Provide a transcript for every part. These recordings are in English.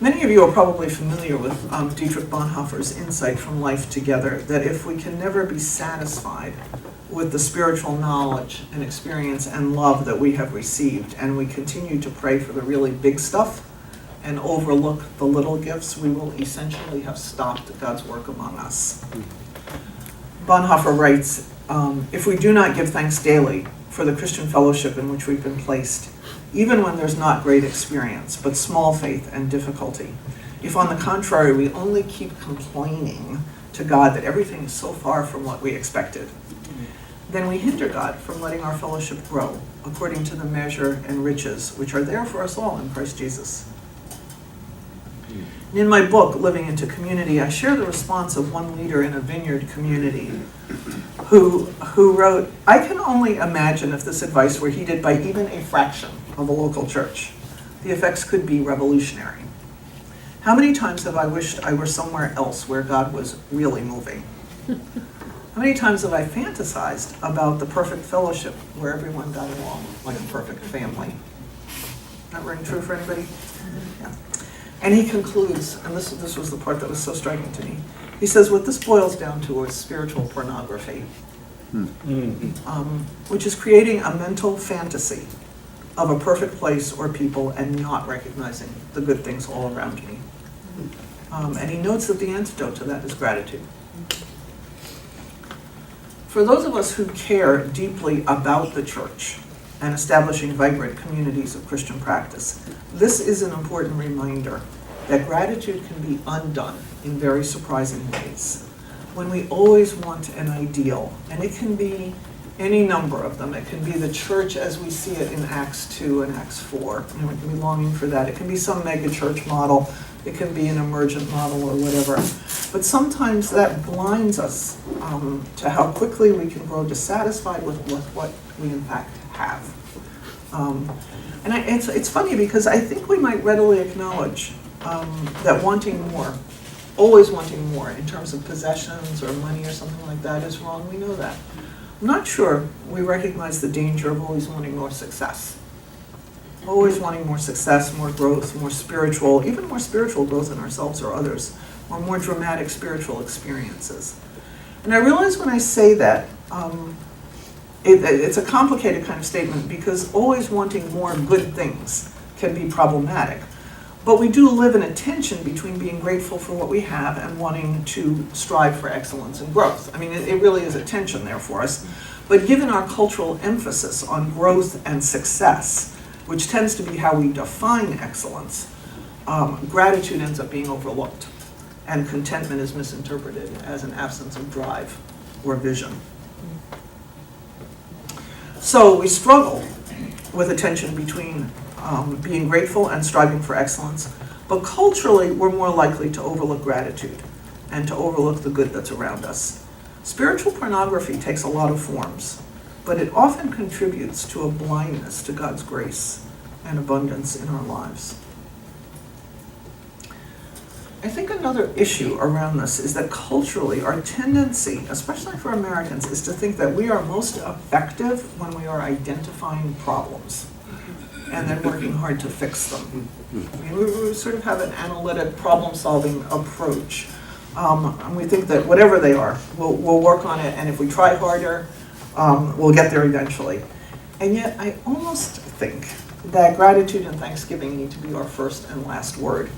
Many of you are probably familiar with Dietrich Bonhoeffer's insight from Life Together, that if we can never be satisfied with the spiritual knowledge and experience and love that we have received, and we continue to pray for the really big stuff and overlook the little gifts, we will essentially have stopped God's work among us. Bonhoeffer writes, if we do not give thanks daily for the Christian fellowship in which we've been placed, even when there's not great experience, but small faith and difficulty, if on the contrary we only keep complaining to God that everything is so far from what we expected, then we hinder God from letting our fellowship grow according to the measure and riches which are there for us all in Christ Jesus. In my book, Living into Community, I share the response of one leader in a vineyard community who wrote, I can only imagine if this advice were heeded by even a fraction of a local church. The effects could be revolutionary. How many times have I wished I were somewhere else where God was really moving? How many times have I fantasized about the perfect fellowship where everyone got along like a perfect family? That ring true for anybody? Yeah. And he concludes, and this was the part that was so striking to me. He says, what this boils down to is spiritual pornography, which is creating a mental fantasy of a perfect place or people and not recognizing the good things all around me. And he notes that the antidote to that is gratitude. For those of us who care deeply about the church and establishing vibrant communities of Christian practice, this is an important reminder that gratitude can be undone in very surprising ways. When we always want an ideal, and it can be any number of them. It can be the church as we see it in Acts 2 and Acts 4. We can be longing for that. It can be some mega church model. It can be an emergent model or whatever. But sometimes that blinds us to how quickly we can grow dissatisfied with what we in fact have. It's funny because I think we might readily acknowledge that wanting more, always wanting more in terms of possessions or money or something like that is wrong. We know that. I'm not sure we recognize the danger of always wanting more success. Always wanting more success, more growth, more spiritual, even more spiritual growth in ourselves or others, or more dramatic spiritual experiences. And I realize when I say that, it's a complicated kind of statement because always wanting more good things can be problematic. But we do live in a tension between being grateful for what we have and wanting to strive for excellence and growth. I mean, it really is a tension there for us. But given our cultural emphasis on growth and success, which tends to be how we define excellence, gratitude ends up being overlooked. And contentment is misinterpreted as an absence of drive or vision. So we struggle with a tension between being grateful and striving for excellence, but culturally we're more likely to overlook gratitude and to overlook the good that's around us. Spiritual pornography takes a lot of forms, but it often contributes to a blindness to God's grace and abundance in our lives. I think another issue around this is that culturally our tendency, especially for Americans, is to think that we are most effective when we are identifying problems and then working hard to fix them. I mean, we sort of have an analytic problem-solving approach. And we think that whatever they are, we'll work on it, and if we try harder, we'll get there eventually. And yet I almost think that gratitude and thanksgiving need to be our first and last word.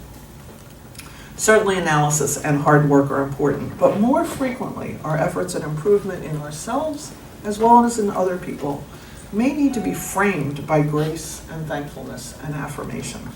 Certainly analysis and hard work are important, but more frequently our efforts at improvement in ourselves as well as in other people may need to be framed by grace and thankfulness and affirmation.